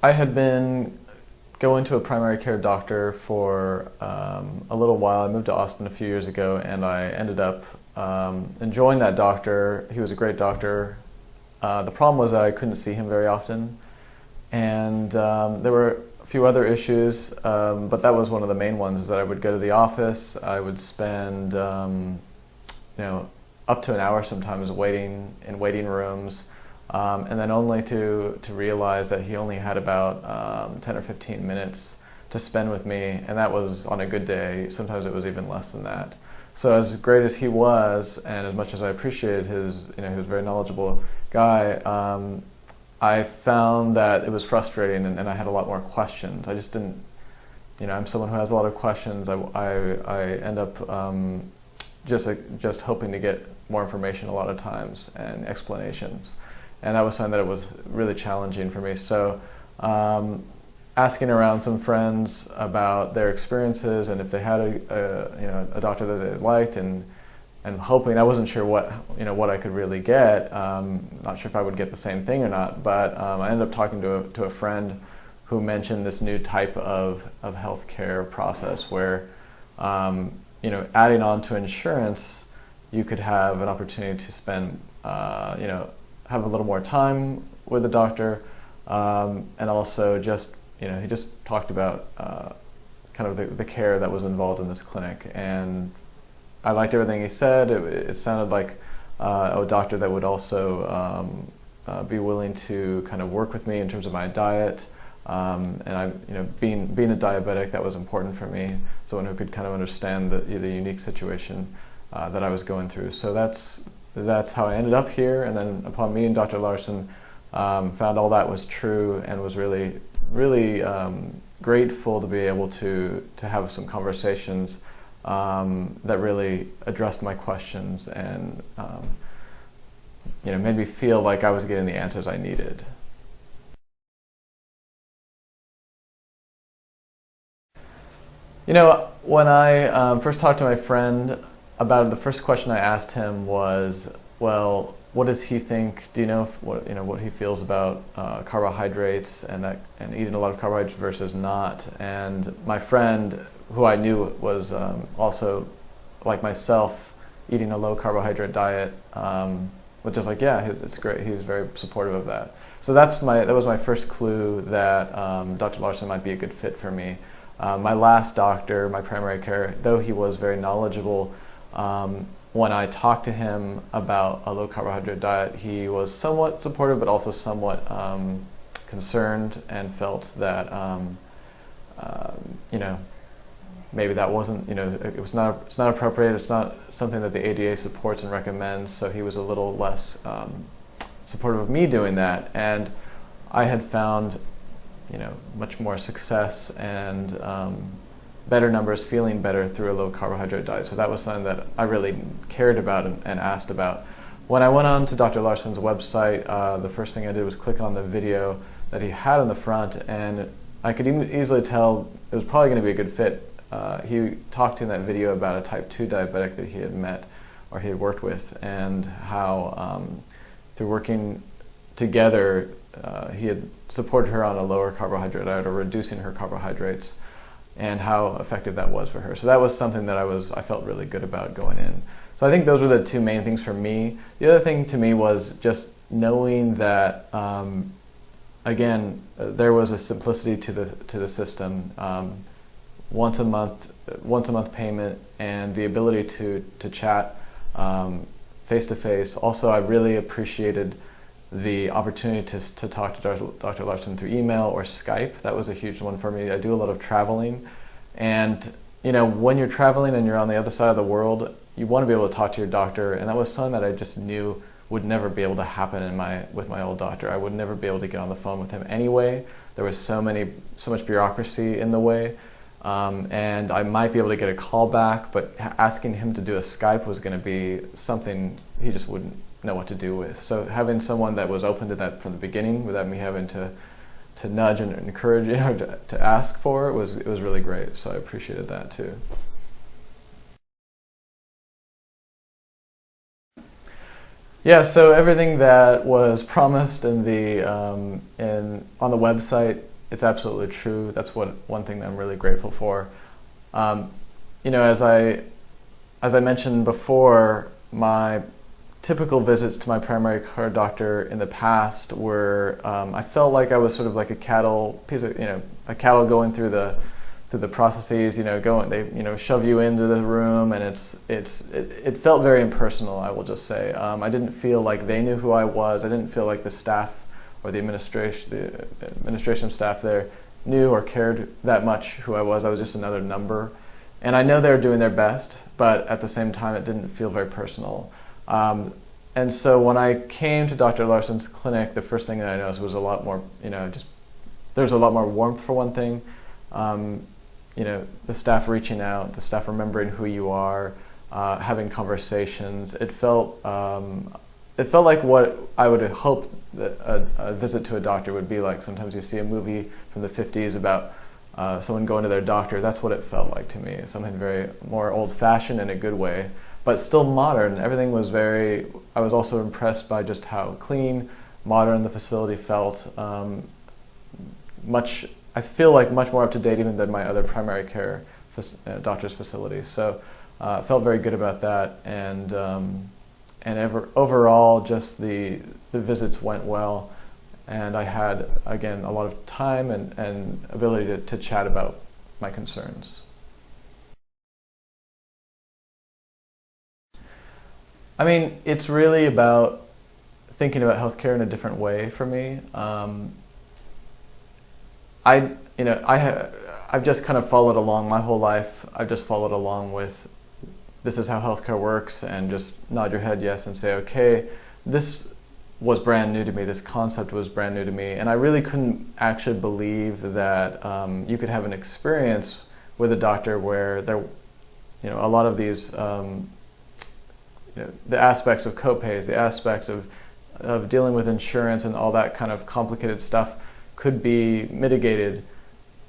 I had been going to a primary care doctor for a little while. I moved to Austin a few years ago, and I ended up enjoying that doctor. He was a great doctor. The problem was that I couldn't see him very often, and there were a few other issues, but that was one of the main ones, is that I would go to the office. I would spend up to an hour sometimes waiting in waiting rooms, and then only to realize that he only had about 10 or 15 minutes to spend with me, and that was on a good day. Sometimes it was even less than that. So as great as he was, and as much as I appreciated his, he was a very knowledgeable guy, I found that it was frustrating, and I had a lot more questions. I just didn't, I'm someone who has a lot of questions. I end up just hoping to get more information a lot of times and explanations. And that was something that it was really challenging for me. So asking around some friends about their experiences and if they had a doctor that they liked, and hoping, I wasn't sure what I could really get. Not sure if I would get the same thing or not, but I ended up talking to a friend who mentioned this new type of healthcare process where adding on to insurance, you could have an opportunity to spend have a little more time with the doctor, and also just he just talked about kind of the care that was involved in this clinic, and I liked everything he said. It sounded like a doctor that would also be willing to kind of work with me in terms of my diet, and I, being a diabetic, that was important for me. Someone who could kind of understand the unique situation that I was going through. So that's how I ended up here. And then upon meeting Dr. Larson, found all that was true, and was really grateful to be able to have some conversations that really addressed my questions and made me feel like I was getting the answers I needed. When I first talked to my friend about it, the first question I asked him was, well, what does he think? Do you know what he feels about carbohydrates and eating a lot of carbohydrates versus not? And my friend, who I knew was also like myself, eating a low carbohydrate diet, was just like, yeah, it's great. He's very supportive of that. So that was my first clue that Dr. Larson might be a good fit for me. My last doctor, my primary care, though he was very knowledgeable, when I talked to him about a low carbohydrate diet, he was somewhat supportive, but also somewhat concerned, and felt that maybe that wasn't, it's not appropriate. It's not something that the ADA supports and recommends. So he was a little less supportive of me doing that, and I had found much more success and better numbers, feeling better through a low carbohydrate diet. So that was something that I really cared about and asked about. When I went on to Dr. Larson's website, the first thing I did was click on the video that he had on the front, and I could easily tell it was probably going to be a good fit. He talked in that video about a type 2 diabetic that he had met or he had worked with, and how through working together he had supported her on a lower carbohydrate diet, or reducing her carbohydrates, and how effective that was for her. So that was something that I felt really good about going in. So I think those were the two main things for me. The other thing to me was just knowing that again, there was a simplicity to the system. Once a month payment, and the ability to chat face to face. Also, I really appreciated the opportunity to talk to Dr. Larson through email or Skype. That was a huge one for me. I do a lot of traveling, and when you're traveling and you're on the other side of the world, you want to be able to talk to your doctor, and that was something that I just knew would never be able to happen with my old doctor. I would never be able to get on the phone with him anyway. There was so much bureaucracy in the way, and I might be able to get a call back, but asking him to do a Skype was going to be something he just wouldn't know what to do with. So having someone that was open to that from the beginning, without me having to nudge and encourage, to ask for it, was really great. So I appreciated that too. Yeah, so everything that was promised on the website it's absolutely true. That's one thing that I'm really grateful for. You know, as I mentioned before, my typical visits to my primary care doctor in the past were, I felt like I was sort of like a cattle going through the processes. They shove you into the room, and it felt very impersonal, I will just say. I didn't feel like they knew who I was. I didn't feel like the staff or the administration staff there knew or cared that much who I was. I was just another number. And I know they were doing their best, but at the same time, it didn't feel very personal. And so when I came to Dr. Larson's clinic, the first thing that I noticed was a lot more, there's a lot more warmth for one thing. The staff reaching out, the staff remembering who you are, having conversations. It felt like what I would hope that a visit to a doctor would be like. Sometimes you see a movie from the 50s about someone going to their doctor. That's what it felt like to me. Something very more old-fashioned in a good way, but still modern. Everything was I was also impressed by just how clean, modern the facility felt. I feel like much more up to date even than my other primary care doctor's facilities. So I felt very good about that, and overall, just the visits went well, and I had, again, a lot of time and ability to chat about my concerns. I mean, it's really about thinking about healthcare in a different way for me. I've just kind of followed along my whole life. I've just followed along with, this is how healthcare works, and just nod your head yes and say, okay, this was brand new to me, this concept was brand new to me, and I really couldn't actually believe that you could have an experience with a doctor where there, a lot of these, the aspects of copays, the aspects of dealing with insurance and all that kind of complicated stuff could be mitigated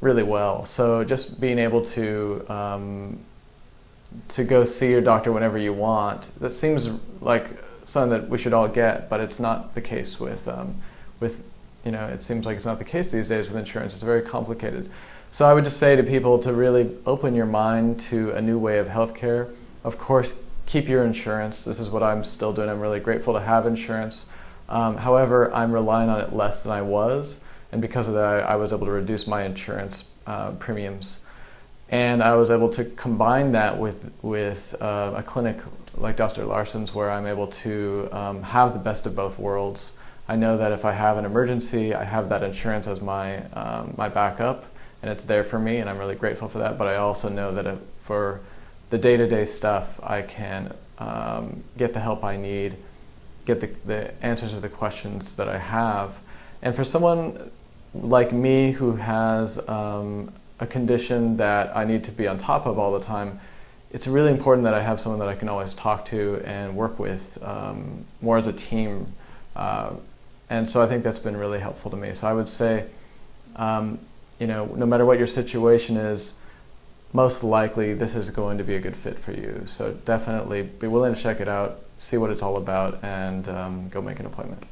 really well. So just being able to go see your doctor whenever you want, that seems like something that we should all get, but it's not the case with it seems like it's not the case these days with insurance. It's very complicated. So I would just say to people to really open your mind to a new way of healthcare. Of course, keep your insurance. This is what I'm still doing. I'm really grateful to have insurance. However, I'm relying on it less than I was, and because of that, I was able to reduce my insurance premiums. And I was able to combine that with a clinic like Dr. Larson's, where I'm able to have the best of both worlds. I know that if I have an emergency, I have that insurance as my backup, and it's there for me, and I'm really grateful for that. But I also know that for the day-to-day stuff, I can get the help I need, get the answers to the questions that I have. And for someone like me who has a condition that I need to be on top of all the time, it's really important that I have someone that I can always talk to and work with more as a team. And so I think that's been really helpful to me. So I would say, no matter what your situation is, most likely this is going to be a good fit for you. So definitely be willing to check it out, see what it's all about, and go make an appointment.